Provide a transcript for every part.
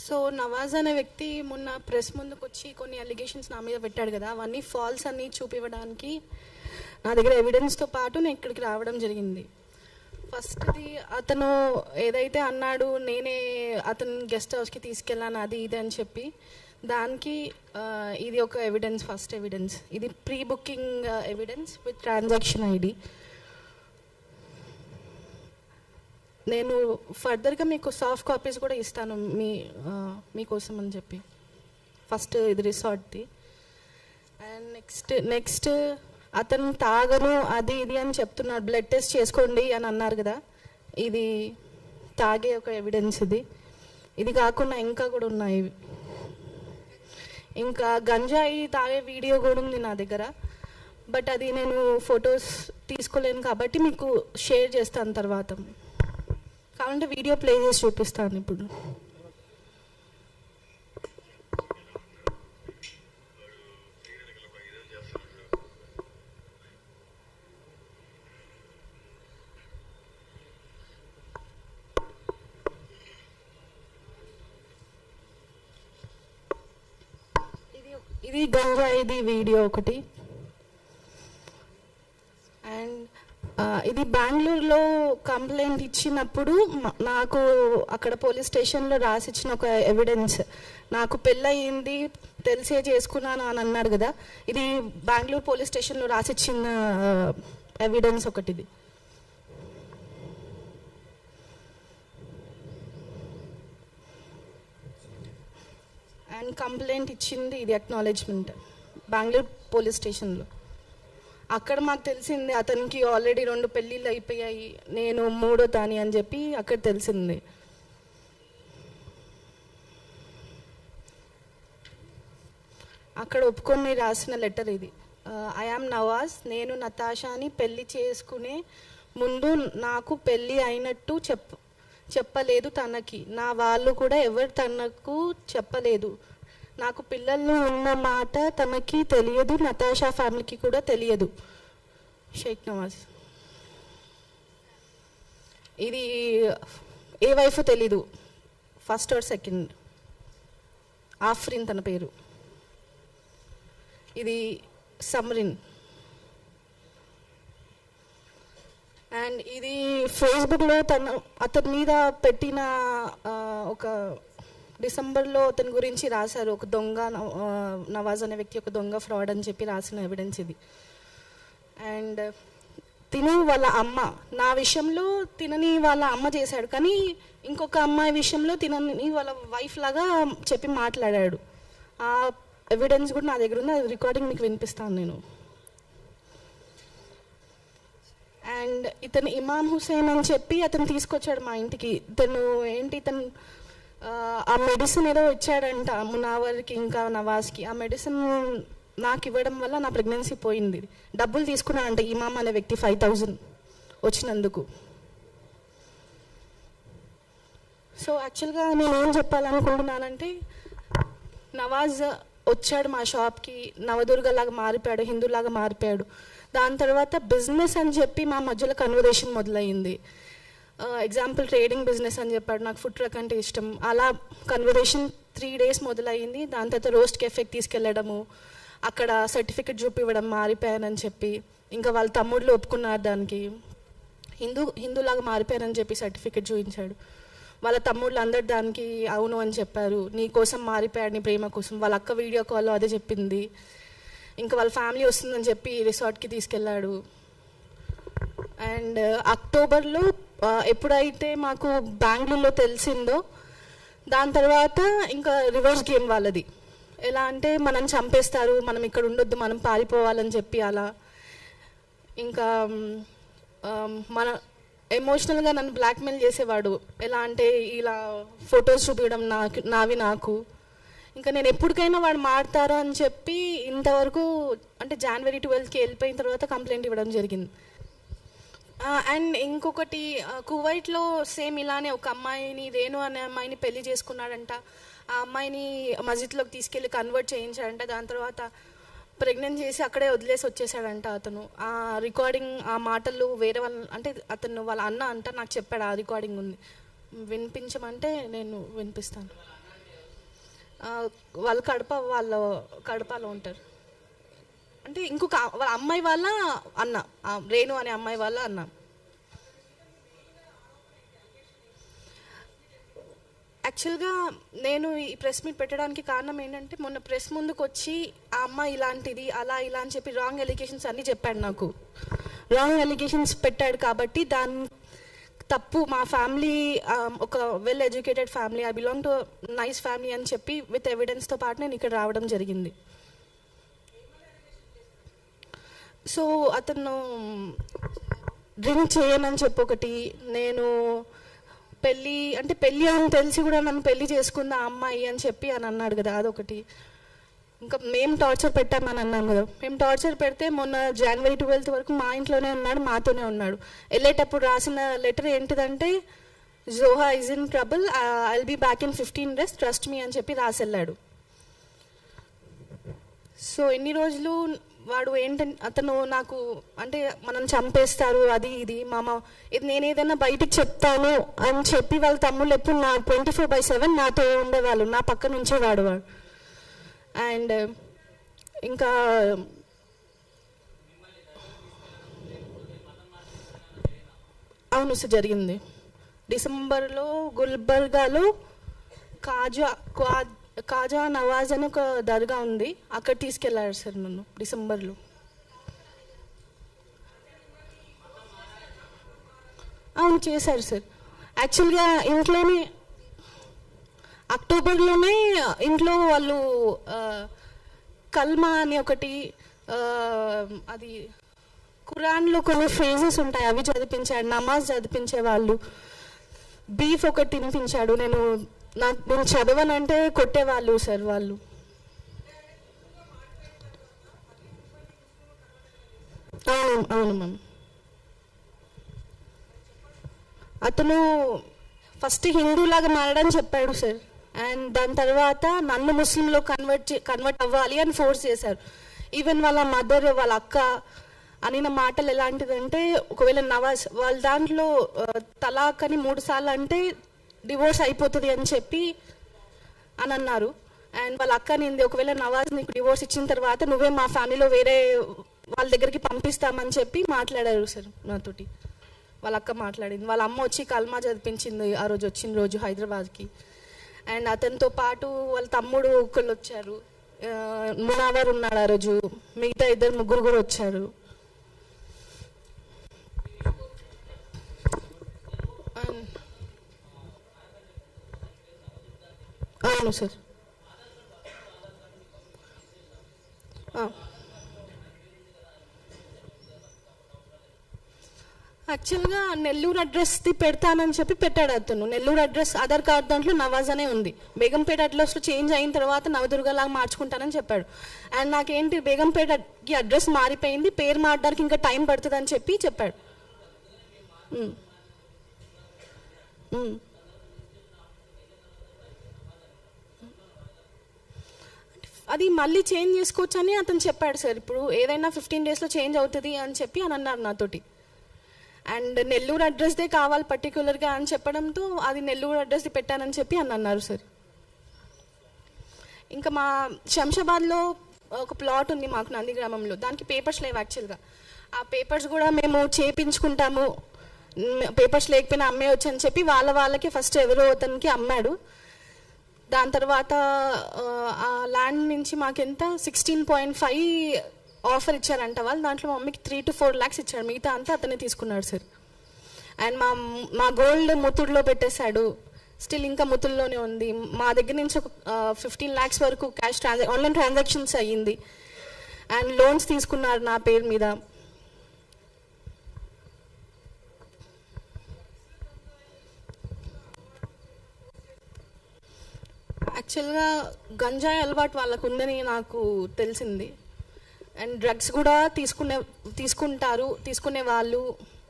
So Nawaz అనే వ్యక్తి మొన్న ప్రెస్ ముందుకు వచ్చి కొన్ని అలిగేషన్స్ నా మీద పెట్టాడు కదా, అవన్నీ ఫాల్స్ అని చూపివ్వడానికి నా దగ్గర ఎవిడెన్స్తో పాటు నేను ఇక్కడికి రావడం జరిగింది. ఫస్ట్ది అతను ఏదైతే అన్నాడు నేనే అతను గెస్ట్ హౌస్కి తీసుకెళ్ళాను అది ఇది అని చెప్పి, దానికి ఇది ఒక ఎవిడెన్స్, ఫస్ట్ ఎవిడెన్స్. ఇది pre booking evidence with transaction ID. నేను ఫర్దర్గా మీకు సాఫ్ట్ కాపీస్ కూడా ఇస్తాను మీకోసం అని చెప్పి. ఫస్ట్ ఇది రిసార్ట్ది. అండ్ నెక్స్ట్ అతను తాగను అది ఇది అని చెప్తున్నాడు. బ్లడ్ టెస్ట్ చేసుకోండి అని అన్నారు కదా, ఇది తాగే ఒక ఎవిడెన్స్. ఇది కాకుండా ఇంకా కూడా ఉన్నాయి. ఇంకా గంజాయి తాగే వీడియో కూడా ఉంది నా దగ్గర, బట్ అది నేను ఫొటోస్ తీసుకోలేను కాబట్టి మీకు షేర్ చేస్తాను తర్వాత. కావాలంటే వీడియో ప్లే చేసి చూపిస్తాను ఇప్పుడు. ఇది గంజాయిది వీడియో ఒకటి. అండ్ ఇది బెంగళూరులో కంప్లైంట్ ఇచ్చినప్పుడు నాకు అక్కడ పోలీస్ స్టేషన్లో రాసిచ్చిన ఒక ఎవిడెన్స్. నాకు పెళ్ళయింది తెలిసే చేసుకున్నాను అని అన్నాడు కదా, ఇది బెంగళూరు పోలీస్ స్టేషన్లో రాసిచ్చిన ఎవిడెన్స్ ఒకటిది. అండ్ కంప్లైంట్ ఇచ్చింది ఇది అక్నాలెడ్జ్మెంట్ బెంగళూరు పోలీస్ స్టేషన్లో. అక్కడ మాకు తెలిసింది అతనికి ఆల్రెడీ 2 పెళ్ళిళ్ళు అయిపోయాయి, నేను 3వ దాని అని చెప్పి అక్కడ తెలిసింది. అక్కడ ఒప్పుకొని రాసిన లెటర్ ఇది. ఐ యామ్ నవాజ్, నేను నతాషాని పెళ్ళి చేసుకునే ముందు నాకు పెళ్ళి అయినట్టు చెప్పలేదు తనకి. నా వాళ్ళు కూడా ఎవరు తనకు చెప్పలేదు. నాకు పిల్లలు ఉన్న మాట తనకి తెలియదు, నతాషా ఫ్యామిలీకి కూడా తెలియదు. షేక్ నవాజ్. ఇది ఏ వైఫ్ తెలీదు, ఫస్ట్ ఆర్ సెకండ్. ఆఫ్రిన్ తన పేరు. ఇది సమ్రిన్. అండ్ ఇది ఫేస్బుక్లో అతని మీద పెట్టిన ఒక డిసెంబర్లో అతని గురించి రాశారు, ఒక దొంగ నవాజ్ అనే వ్యక్తి ఒక దొంగ ఫ్రాడ్ అని చెప్పి రాసిన ఎవిడెన్స్ ఇది. అండ్ తిను వాళ్ళ అమ్మ, నా విషయంలో తినని వాళ్ళ అమ్మ చేశాడు, కానీ ఇంకొక అమ్మాయి విషయంలో తినని వాళ్ళ వైఫ్ లాగా చెప్పి మాట్లాడాడు. ఆ ఎవిడెన్స్ కూడా నా దగ్గర ఉంది, అది రికార్డింగ్ మీకు వినిపిస్తాను నేను. అండ్ ఇతను ఇమామ్ హుసేన్ అని చెప్పి అతను తీసుకొచ్చాడు మా ఇంటికి. ఇతను ఆ మెడిసిన్ ఏదో ఇచ్చాడంట మునావర్కి ఇంకా నవాజ్కి. ఆ మెడిసిన్ నాకు ఇవ్వడం వల్ల నా ప్రెగ్నెన్సీ పోయింది. డబ్బులు తీసుకున్నాడంట ఇమామ్ అనే వ్యక్తి 5000 వచ్చినందుకు. సో యాక్చువల్గా నేను ఏం చెప్పాలనుకుంటున్నానంటే, నవాజ్ వచ్చాడు మా షాప్కి, నవదుర్గలాగా మారిపోయాడు, హిందూలాగా మారిపోయాడు. దాని తర్వాత బిజినెస్ అని చెప్పి మా మధ్యలో కన్వర్సేషన్ మొదలయ్యింది. ఎగ్జాంపుల్ ట్రేడింగ్ బిజినెస్ అని చెప్పాడు, నాకు ఫుడ్ ట్రక్ అంటే ఇష్టం. అలా కన్వర్సేషన్ 3 days మొదలయ్యింది. దాని తర్వాత రోస్ట్ కెఫేకి తీసుకెళ్ళడము, అక్కడ సర్టిఫికెట్ చూపివ్వడం మారిపోయానని చెప్పి. ఇంకా వాళ్ళ తమ్ముళ్ళు ఒప్పుకున్నారు దానికి, హిందూలాగా మారిపోయానని చెప్పి సర్టిఫికెట్ చూపించాడు. వాళ్ళ తమ్ముళ్ళు అందరు దానికి అవును అని చెప్పారు. నీ కోసం మారిపోయాడు, నీ ప్రేమ కోసం. వాళ్ళ అక్క వీడియో కాల్లో అదే చెప్పింది. ఇంకా వాళ్ళ ఫ్యామిలీ వస్తుందని చెప్పి రిసార్ట్కి తీసుకెళ్ళాడు. అండ్ అక్టోబర్లో ఎప్పుడైతే మాకు బెంగళూరులో తెలిసిందో, దాని తర్వాత ఇంకా రివర్స్ గేమ్ వాళ్ళది. ఎలా అంటే మనం చంపేస్తారు, మనం ఇక్కడ ఉండొద్దు, మనం పారిపోవాలని చెప్పి అలా. ఇంకా మన ఎమోషనల్గా నన్ను బ్లాక్మెయిల్ చేసేవాడు. ఎలా అంటే ఇలా ఫొటోస్ చూపించడం నావి నాకు. ఇంకా నేను ఎప్పటికైనా వాడు మారుతారు అని చెప్పి ఇంతవరకు అంటే January 12కి వెళ్ళిపోయిన తర్వాత కంప్లైంట్ ఇవ్వడం జరిగింది. అండ్ ఇంకొకటి, కువైట్లో సేమ్ ఇలానే ఒక అమ్మాయిని, రేణు అనే అమ్మాయిని పెళ్లి చేసుకున్నాడంట. ఆ అమ్మాయిని మస్జిద్లోకి తీసుకెళ్ళి కన్వర్ట్ చేయించాడంట. దాని తర్వాత ప్రెగ్నెంట్ చేసి అక్కడే వదిలేసి వచ్చేసాడంట అతను. ఆ రికార్డింగ్, ఆ మాటలు వేరే వాళ్ళ అంటే అతను వాళ్ళ అన్న అంట నాకు చెప్పాడు. ఆ రికార్డింగ్ ఉంది, వినిపించమంటే నేను వినిపిస్తాను. వాళ్ళు కడపలో ఉంటారు. అంటే ఇంకొక వాళ్ళ అమ్మాయి వాళ్ళ అన్న, రేణు అనే అమ్మాయి వాళ్ళ అన్న. యాక్చువల్గా నేను ఈ ప్రెస్ మీట్ పెట్టడానికి కారణం ఏంటంటే, మొన్న ప్రెస్ ముందుకు వచ్చి ఆ అమ్మాయి ఇలాంటిది అలా ఇలా అని చెప్పి రాంగ్ ఎలిగేషన్స్ అన్నీ చెప్పాడు. నాకు రాంగ్ ఎలిగేషన్స్ పెట్టాడు కాబట్టి దాని తప్పు మా ఫ్యామిలీ ఒక well educated family, I belong to nice family అని చెప్పి విత్ ఎవిడెన్స్తో పాటు నేను ఇక్కడ రావడం జరిగింది. సో అతను డ్రింక్ చేయనని చెప్పి ఒకటి, నేను పెళ్ళి అని తెలిసి కూడా నన్ను పెళ్ళి చేసుకుంది ఆ అమ్మాయి అని చెప్పి అని అన్నాడు కదా, అదొకటి. ఇంకా మేము టార్చర్ పెట్టామని అన్నాం కదా, మేము టార్చర్ పెడితే మొన్న January 12th వరకు మా ఇంట్లోనే ఉన్నాడు, మాతోనే ఉన్నాడు. వెళ్ళేటప్పుడు రాసిన లెటర్ ఏంటిదంటే, Joha is in trouble, I will be back in 15 days, trust me అని చెప్పి రాసి వెళ్ళాడు. సో ఎన్ని రోజులు వాడు అతను నాకు అంటే మనం చంపేస్తారు అది ఇది ఇది నేను ఏదైనా బయటికి చెప్తాను అని చెప్పి వాళ్ళ తమ్ముళ్ళు ఎప్పుడు నా 24/7 నాతో ఉండేవాళ్ళు, నా పక్క నుంచే వాడు. అండ్ ఇంకా అవును సార్, జరిగింది. డిసెంబర్లో గుల్బర్గాలో కాజా నవాజ్ అని ఒక దర్గా ఉంది, అక్కడ తీసుకెళ్ళారు సార్ నన్ను డిసెంబర్లో. అవును చేశారు సార్. యాక్చువల్గా ఇంట్లోనే అక్టోబర్లోనే ఇంట్లో వాళ్ళు కల్మా అని ఒకటి, అది ఖురాన్లో కొన్ని ఫ్రేజెస్ ఉంటాయి అవి చదివించాడు, నమాజ్ చదివించేవాళ్ళు, బీఫ్ ఒకటి తినిపించాడు. నేను చదవనంటే కొట్టేవాళ్ళు సార్ వాళ్ళు. అవును మ్యామ్. అతను ఫస్ట్ హిందూలాగా మారడని చెప్పాడు సార్, అండ్ దాని తర్వాత నన్ను ముస్లింలో కన్వర్ట్ అవ్వాలి అని ఫోర్స్ చేశారు. ఈవెన్ వాళ్ళ మదర్, వాళ్ళ అక్క అనిన మాటలు ఎలాంటిదంటే, ఒకవేళ నవాజ్ వాళ్ళ దాంట్లో తలాక్ అని 3 సార్లు అంటే డివోర్స్ అయిపోతుంది అని చెప్పి అని అన్నారు. అండ్ వాళ్ళ అక్క నింది, ఒకవేళ నవాజ్ నీకు డివోర్స్ ఇచ్చిన తర్వాత నువ్వే మా ఫ్యామిలీలో వేరే వాళ్ళ దగ్గరికి పంపిస్తామని చెప్పి మాట్లాడారు సార్ నాతోటి. వాళ్ళ అక్క మాట్లాడింది, వాళ్ళ అమ్మ వచ్చి కల్మా చదివించింది ఆ రోజు వచ్చిన రోజు హైదరాబాద్కి. అండ్ అతనితో పాటు వాళ్ళ తమ్ముడు ఒకళ్ళు వచ్చారు, మునావర్ ఉన్నాడు ఆ రోజు, మిగతా 2-3 కూడా వచ్చారు. అవును సార్. యాక్చువల్గా నెల్లూరు అడ్రస్ది పెడతానని చెప్పి పెట్టాడు అతను. నెల్లూరు అడ్రస్ ఆధార్ కార్డు దాంట్లో నవాజ్ అనే ఉంది. బేగంపేట అడ్రస్లో చేంజ్ అయిన తర్వాత నవదుర్గలాగా మార్చుకుంటానని చెప్పాడు. అండ్ నాకేంటి బేగంపేటకి అడ్రస్ మారిపోయింది, పేరు మారడానికి ఇంకా టైం పడుతుంది అని చెప్పి చెప్పాడు. అది మళ్ళీ చేంజ్ చేసుకోవచ్చు అని అతను చెప్పాడు సార్. ఇప్పుడు ఏదైనా 15 daysలో చేంజ్ అవుతుంది అని చెప్పి అని అన్నారు నాతోటి. అండ్ నెల్లూరు అడ్రస్దే కావాలి పర్టికులర్గా అని చెప్పడంతో అది నెల్లూరు అడ్రస్ది పెట్టానని చెప్పి అని అన్నారు సార్. ఇంకా మా శంషాబాద్లో ఒక ప్లాట్ ఉంది మాకు నందిగ్రామంలో, దానికి పేపర్స్ లేవు యాక్చువల్గా. ఆ పేపర్స్ కూడా మేము చేయించుకుంటాము, పేపర్స్ లేకపోయినా అమ్మేయచ్చు అని చెప్పి వాళ్ళకి ఫస్ట్ ఎవరో అతనికి అమ్మాడు. దాని తర్వాత ఆ ల్యాండ్ నుంచి మాకెంత 16.5 ఆఫర్ ఇచ్చారంట వాళ్ళు. దాంట్లో మా మమ్మీకి 3 to 4 lakhs ఇచ్చాడు, మిగతా అంతా అతనే తీసుకున్నాడు సార్. అండ్ మా గోల్డ్ ముత్తూరులో పెట్టేశాడు, స్టిల్ ఇంకా ముత్తూరులోనే ఉంది. మా దగ్గర నుంచి ఒక 15 lakhs వరకు క్యాష్ ఆన్లైన్ ట్రాన్సాక్షన్స్ అయ్యింది. అండ్ లోన్స్ తీసుకున్నారు నా పేరు మీద. యాక్చువల్గా గంజాయి అలవాటు వాళ్ళకు ఉందని నాకు తెలిసింది. అండ్ డ్రగ్స్ కూడా తీసుకునే వాళ్ళు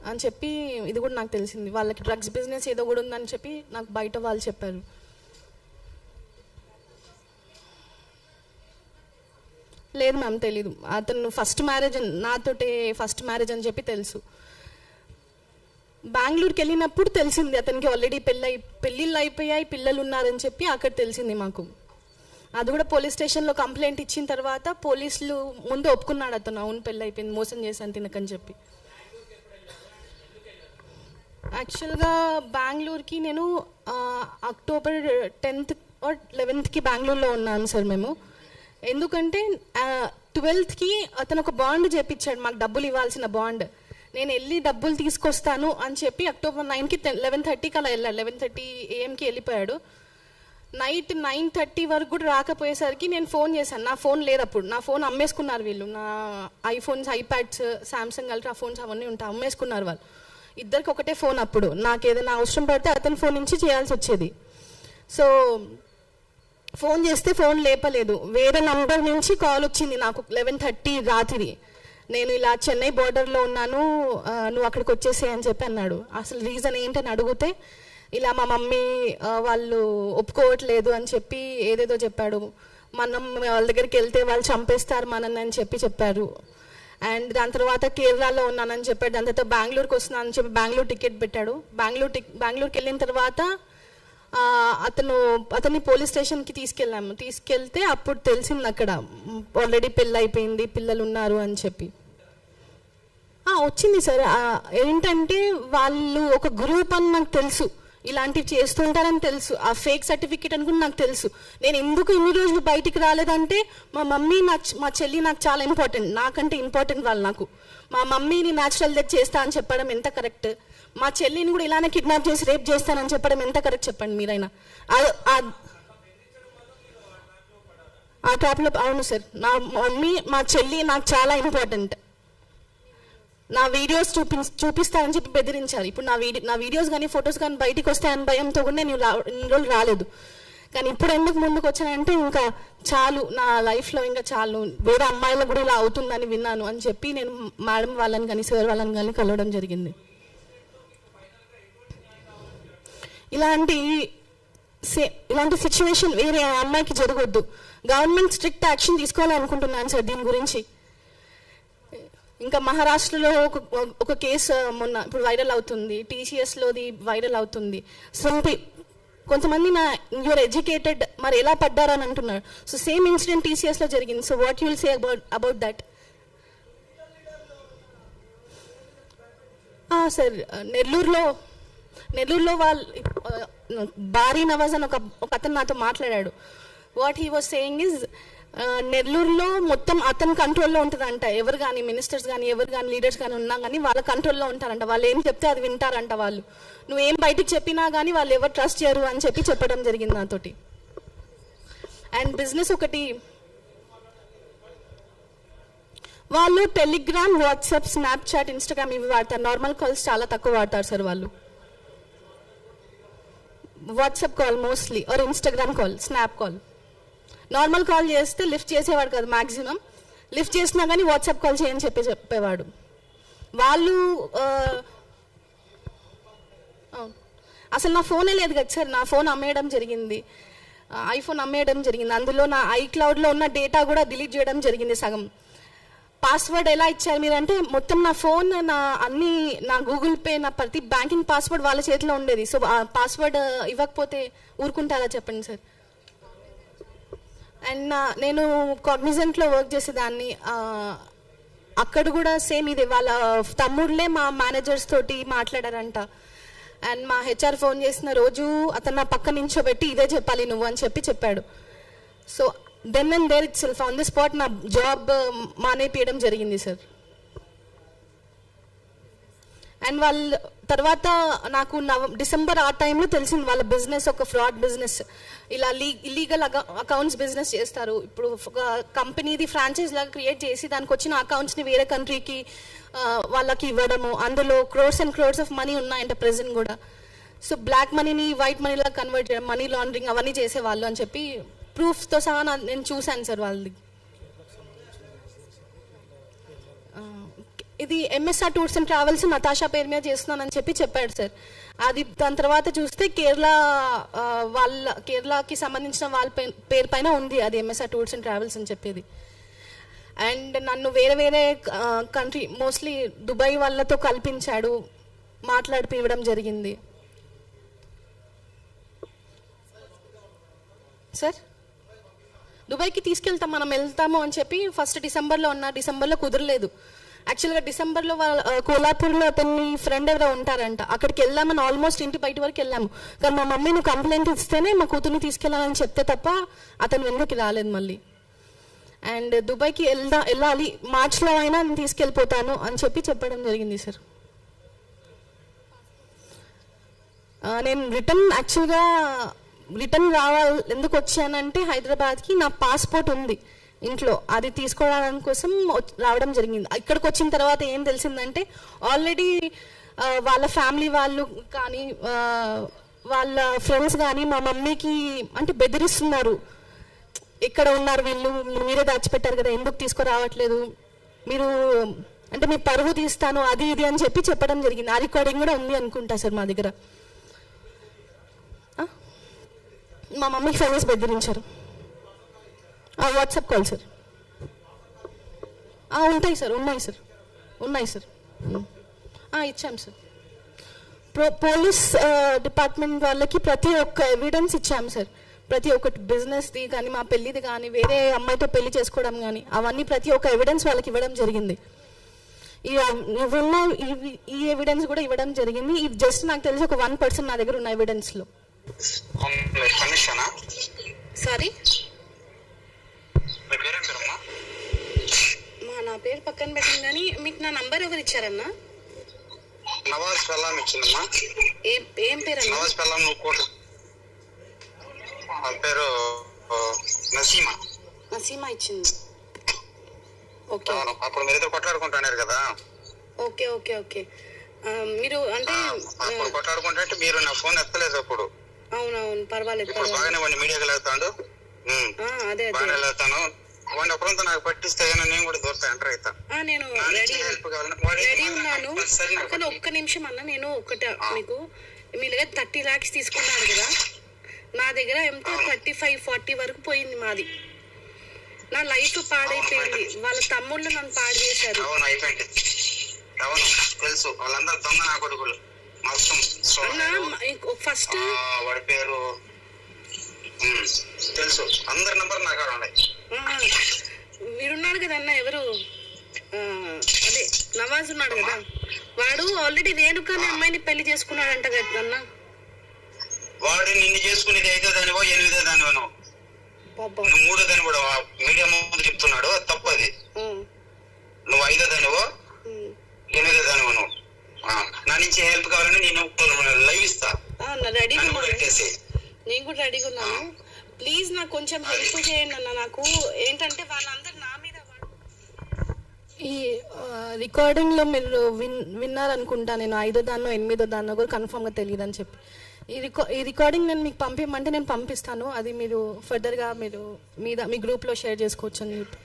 అని చెప్పి ఇది కూడా నాకు తెలిసింది. వాళ్ళకి డ్రగ్స్ బిజినెస్ ఏదో కూడా ఉందని చెప్పి నాకు బయట వాళ్ళు చెప్పారు. లేదు మ్యామ్, తెలీదు. అతను ఫస్ట్ మ్యారేజ్ అని చెప్పి తెలుసు. బెంగళూరుకి వెళ్ళినప్పుడు తెలిసింది అతనికి ఆల్రెడీ పెళ్ళిళ్ళు అయిపోయాయి, పిల్లలు ఉన్నారని చెప్పి అక్కడ తెలిసింది మాకు. అది కూడా పోలీస్ స్టేషన్లో కంప్లైంట్ ఇచ్చిన తర్వాత పోలీసులు ముందు ఒప్పుకున్నాడు అతను, అవును పెళ్ళి అయిపోయింది, మోసం చేశాను తినకని చెప్పి. యాక్చువల్గా బెంగళూరుకి నేను అక్టోబర్ 10th or 11th బెంగళూరులో ఉన్నాను సార్ మేము. ఎందుకంటే 12th అతను ఒక బాండ్ చేపించాడు, మాకు డబ్బులు ఇవ్వాల్సిన బాండ్. నేను వెళ్ళి డబ్బులు తీసుకొస్తాను అని చెప్పి అక్టోబర్ 9కి 11:30కి అలా వెళ్ళాడు. 11:30 AM వెళ్ళిపోయాడు. నైట్ 9:30 వరకు కూడా రాకపోయేసరికి నేను ఫోన్ చేశాను. నా ఫోన్ లేదు అప్పుడు, నా ఫోన్ అమ్మేసుకున్నారు వీళ్ళు. నా iPhones, iPads, Samsung ultra phones అవన్నీ ఉంటాయి, అమ్మేసుకున్నారు వాళ్ళు. ఇద్దరికి ఒకటే ఫోన్ అప్పుడు. నాకు ఏదైనా అవసరం పడితే అతని ఫోన్ నుంచి చేయాల్సి వచ్చేది. సో ఫోన్ చేస్తే ఫోన్ లేపలేదు. వేరే నంబర్ నుంచి కాల్ వచ్చింది నాకు 11:30 రాత్రి. నేను ఇలా చెన్నై బోర్డర్లో ఉన్నాను, నువ్వు అక్కడికి వచ్చేసే అని చెప్పి అన్నాడు. అసలు రీజన్ ఏంటని అడిగితే ఇలా మా మమ్మీ వాళ్ళు ఒప్పుకోవట్లేదు అని చెప్పి ఏదేదో చెప్పాడు. మనం వాళ్ళ దగ్గరికి వెళ్తే వాళ్ళు చంపేస్తారు మనని అని చెప్పారు. అండ్ దాని తర్వాత కేరళలో ఉన్నానని చెప్పాడు. దాని తర్వాత బెంగళూరుకి వస్తున్నానని చెప్పి బెంగళూరు టికెట్ పెట్టాడు. బెంగళూరుకి వెళ్ళిన తర్వాత అతన్ని పోలీస్ స్టేషన్కి తీసుకెళ్తే అప్పుడు తెలిసింది అక్కడ ఆల్రెడీ పెళ్ళి అయిపోయింది, పిల్లలు ఉన్నారు అని చెప్పి. వచ్చింది సార్. ఏంటంటే వాళ్ళు ఒక గ్రూప్ అని నాకు తెలుసు, ఇలాంటివి చేస్తుంటారని తెలుసు. ఆ ఫేక్ సర్టిఫికేట్ అని కూడా నాకు తెలుసు. నేను ఎందుకు ఇన్ని రోజులు బయటికి రాలేదంటే మా మమ్మీ మా చెల్లి నాకు చాలా ఇంపార్టెంట్, నాకంటే ఇంపార్టెంట్ వాళ్ళు నాకు. మా మమ్మీని న్యాచురల్ డెత్ చేస్తా అని చెప్పడం ఎంత కరెక్ట్, మా చెల్లిని కూడా ఇలానే కిడ్నాప్ చేసి రేప్ చేస్తానని చెప్పడం ఎంత కరెక్ట్ చెప్పండి మీరైనా. ఆ ట్రాప్లో అవును సార్. నా మమ్మీ మా చెల్లి నాకు చాలా ఇంపార్టెంట్. నా వీడియోస్ చూపిస్తానని చెప్పి బెదిరించారు. ఇప్పుడు నా వీడియోస్ కానీ ఫొటోస్ కానీ బయటికి వస్తాయని భయంతో కూడా నేను ఇన్ని రోజులు రాలేదు. కానీ ఇప్పుడు ఎందుకు ముందుకు వచ్చానంటే ఇంకా చాలు, నా లైఫ్లో ఇంకా చాలు, వేరే అమ్మాయిలకు కూడా ఇలా అవుతుందని విన్నాను అని చెప్పి నేను మేడం వాళ్ళని కానీ సార్ వాళ్ళని కానీ కలవడం జరిగింది. ఇలాంటి సిచ్యువేషన్ వేరే అమ్మాయికి జరగొద్దు. గవర్నమెంట్ స్ట్రిక్ట్ యాక్షన్ తీసుకోవాలనుకుంటున్నాను సార్ దీని గురించి. ఇంకా మహారాష్ట్రలో ఒక కేసు మొన్న ఇప్పుడు వైరల్ అవుతుంది, TCSలోది వైరల్ అవుతుంది. సో కొంతమంది యూఆర్ ఎడ్యుకేటెడ్, మరి ఎలా పడ్డారని అంటున్నారు. సో సేమ్ ఇన్సిడెంట్ TCSలో జరిగింది. So what you will say about that? Sir నెల్లూరులో వాళ్ళు బారీ నవాజ్ అని ఒక అతను నాతో మాట్లాడాడు. What he was saying is నెల్లూరులో మొత్తం అతని కంట్రోల్లో ఉంటుందంట. ఎవరు కానీ మినిస్టర్స్ కానీ ఎవరు కానీ లీడర్స్ కానీ ఉన్నా కానీ వాళ్ళ కంట్రోల్లో ఉంటారంట. వాళ్ళు ఏం చెప్తే అది వింటారంట. వాళ్ళు నువ్వేం బయటికి చెప్పినా కానీ వాళ్ళు ఎవరు ట్రస్ట్ చేయరు అని చెప్పడం జరిగింది నాతోటి. అండ్ బిజినెస్ ఒకటి, వాళ్ళు టెలిగ్రామ్, వాట్సాప్, స్నాప్చాట్, ఇన్స్టాగ్రామ్ ఇవి వాడతారు. నార్మల్ కాల్స్ చాలా తక్కువ వాడతారు సార్ వాళ్ళు. WhatsApp call mostly, or Instagram call, snap call. Normal call చేస్తే లిఫ్ట్ చేసేవాడు కాదు, మ్యాక్సిమం లిఫ్ట్ చేసినా కానీ వాట్సాప్ కాల్ చేయని చెప్పేవాడు. వాళ్ళు అసలు నా ఫోనే లేదు కదా సార్, నా ఫోన్ అమ్మేయడం జరిగింది, ఐఫోన్ అమ్మేయడం జరిగింది. అందులో నా iCloudలో ఉన్న డేటా కూడా డిలీట్ చేయడం జరిగింది సగం. పాస్వర్డ్ ఎలా ఇచ్చారు మీరంటే మొత్తం నా ఫోన్, నా గూగుల్ పే, నా ప్రతి బ్యాంకింగ్ పాస్వర్డ్ వాళ్ళ చేతిలో ఉండేది. సో ఆ పాస్వర్డ్ ఇవ్వకపోతే ఊరుకుంటారా చెప్పండి సార్. అండ్ నేను కాగ్నిజెంట్లో వర్క్ చేసేదాన్ని. అక్కడ కూడా సేమ్ ఇది, వాళ్ళ తమ్ముళ్ళే మా మేనేజర్స్ తోటి మాట్లాడారంట. అండ్ మా HR ఫోన్ చేసిన రోజు అతను నా పక్క నించోబెట్టి ఇదే చెప్పాలి నువ్వు అని చెప్పాడు. So then and there itself on the spot నా జాబ్ మానేపియడం జరిగింది సార్. అండ్ వాళ్ళ తర్వాత నాకు డిసెంబర్ ఆ టైంలో తెలిసింది వాళ్ళ బిజినెస్ ఒక ఫ్రాడ్ బిజినెస్. ఇలా ఇల్లీగల్ అకౌంట్స్ బిజినెస్ చేస్తారు. ఇప్పుడు ఒక కంపెనీది ఫ్రాంచైజ్ లాగా క్రియేట్ చేసి దానికి వచ్చిన అకౌంట్స్ని వేరే కంట్రీకి వాళ్ళకి ఇవ్వడము. అందులో crores and crores of money ఉన్నాయంట ప్రెజెంట్ కూడా. సో బ్లాక్ మనీని వైట్ మనీలా కన్వర్ట్ చేయడం, మనీ లాండరింగ్ అవన్నీ చేసేవాళ్ళు అని చెప్పి ప్రూఫ్తో సహా నేను చూశాను సార్ వాళ్ళది. ఇది MSR tours and travels Natasha పేరు మీద చేస్తున్నానని చెప్పాడు సార్. అది దాని తర్వాత చూస్తే కేరళకి సంబంధించిన వాళ్ళ పేరు పైన ఉంది అది MSR టూర్స్ అండ్ ట్రావెల్స్ అని చెప్పేది. అండ్ నన్ను వేరే కంట్రీ మోస్ట్లీ దుబాయ్ వాళ్ళతో కల్పించాడు, మాట్లాడిపివ్వడం జరిగింది సార్. దుబాయ్కి తీసుకెళ్తాం, మనం వెళ్తాము అని చెప్పి ఫస్ట్ డిసెంబర్లో ఉన్నా, డిసెంబర్లో కుదరలేదు. యాక్చువల్గా డిసెంబర్లో కోల్హాపూర్లో అతన్ని ఫ్రెండ్ ఎవరో ఉంటారంట, అక్కడికి వెళ్ళామని ఆల్మోస్ట్ ఇంటి బయట వరకు వెళ్ళాము. కానీ మా మమ్మీ నువ్వు కంప్లైంట్ ఇస్తేనే మా కూతుర్ని తీసుకెళ్ళాలని చెప్తే తప్ప అతను వెనుకకి రాలేదు మళ్ళీ. అండ్ దుబాయ్కి వెళ్ళాలి, మార్చ్లో అయినా నేను తీసుకెళ్ళిపోతాను అని చెప్పడం జరిగింది సార్. నేను యాక్చువల్గా రిటర్న్ ఎందుకు వచ్చానంటే హైదరాబాద్కి నా పాస్పోర్ట్ ఉంది ఇంట్లో, అది తీసుకోవడానికి కోసం రావడం జరిగింది. ఇక్కడికి వచ్చిన తర్వాత ఏం తెలిసిందంటే ఆల్రెడీ వాళ్ళ ఫ్యామిలీ వాళ్ళు కానీ వాళ్ళ ఫ్రెండ్స్ కానీ మా మమ్మీకి అంటే బెదిరిస్తున్నారు, ఇక్కడ ఉన్నారు వీళ్ళు, మీరే దాచిపెట్టారు కదా, ఎందుకు తీసుకురావట్లేదు మీరు, అంటే మీ పరువు తీస్తాను అది ఇది అని చెప్పడం జరిగింది. ఆ రికార్డింగ్ కూడా ఉంది అనుకుంటా సార్ మా దగ్గర. మా మమ్మీకి ఫోన్ చేసి బెదిరించారు. WhatsApp call sir. ఉంటాయి సార్, ఉన్నాయి సార్ ఇచ్చాం సార్. పోలీస్ డిపార్ట్మెంట్ వాళ్ళకి ప్రతి ఒక్క ఎవిడెన్స్ ఇచ్చాం సార్. ప్రతి ఒక్కటి బిజినెస్ది కానీ మా పెళ్ళిది కానీ వేరే అమ్మాయితో పెళ్లి చేసుకోవడం కానీ అవన్నీ ప్రతి ఒక్క ఎవిడెన్స్ వాళ్ళకి ఇవ్వడం జరిగింది. ఈ ఎవిడెన్స్ కూడా ఇవ్వడం జరిగింది. ఇది జస్ట్ నాకు తెలిసి ఒక 1% నా దగ్గర ఉన్న ఎవిడెన్స్లో. సారీ నా పేరు పక్కన పెట్టింది కానీ మీకు నా నంబర్ ఎవరు ఇచ్చారన్నా? నవాజ్ పెళ్ళాం ఇచ్చిందమ్మా. ఏం పేరు అన్న? నవాజ్ పెళ్ళాం పేరు నసీమా ఇచ్చింది. ఓకే, అప్పుడు మీరిద్దరు కొట్లాడుకుంటున్నారు కదా. ఓకే ఓకే ఓకే మీరు అంటే కొట్లాడుకుంటే మీరు నా ఫోన్ ఎత్తలేదు అప్పుడు. అవునవును, పర్వాలేదు. బాగానే వాడిని మీడియాకి వెళ్తాడు, అదే బాగానే వెళ్తాను. వాడిని అప్పుడంతా నాకు పట్టిస్తే నేను కూడా దూరతా ఎంటర్ అవుతా. నేను రెడీ ఉన్నాను. కానీ ఒక్క నిమిషం అన్న, నేను ఒకటి మీకు, మీ దగ్గర 30 lakhs తీసుకున్నారు కదా, నా దగ్గర ఎంత 35-40 వరకు పోయింది మాది. నా లైఫ్ పాడైపోయింది, వాళ్ళ తమ్ముళ్ళు నన్ను పాడు చేశారు. అవును తెలుసు, వాళ్ళందరూ దొంగ నా కొడుకులు. ఫస్ట్ వాడి పేరు తెలుసు, అందరి నంబర్ నా కాడ ఉన్నాయి. మీరున్నారు కదా అన్న, ఎవరు అదే నవాజ్ ఉన్నాడు కదా, వాడు ఆల్రెడీ రేణుకాని అమ్మాయిని పెళ్లి చేసుకున్నాడంట కదా అన్న. వాడు నిన్ను చేసుకునేది 5వ దానివో 8వ దానివో, నువ్వు 3వ దాని కూడా మీడియా ముందు చెప్తున్నాడు, అది తప్పు. అది నువ్వు 5వ దానివో 8వ దానివో. నువ్వు నా నుంచి హెల్ప్ కావాలని నేను లైవ్ ఇస్తా. నేను కూడా రెడీగా ఉన్నాను. ప్లీజ్ నాకు కొంచెం హెల్ప్ చేయండి అన్న. నాకు ఏంటంటే వాళ్ళందరూ నా మీద, ఈ రికార్డింగ్లో మీరు విన్నారనుకుంటా, నేను 5వ దాన్నో 8వ దాన్నో కూడా కన్ఫర్మ్గా తెలియదు అని చెప్పి. ఈ రికార్డింగ్ నేను మీకు పంపించమంటే నేను పంపిస్తాను, అది మీరు ఫర్దర్గా మీరు మీ గ్రూప్లో షేర్ చేసుకోవచ్చు అని చెప్పి.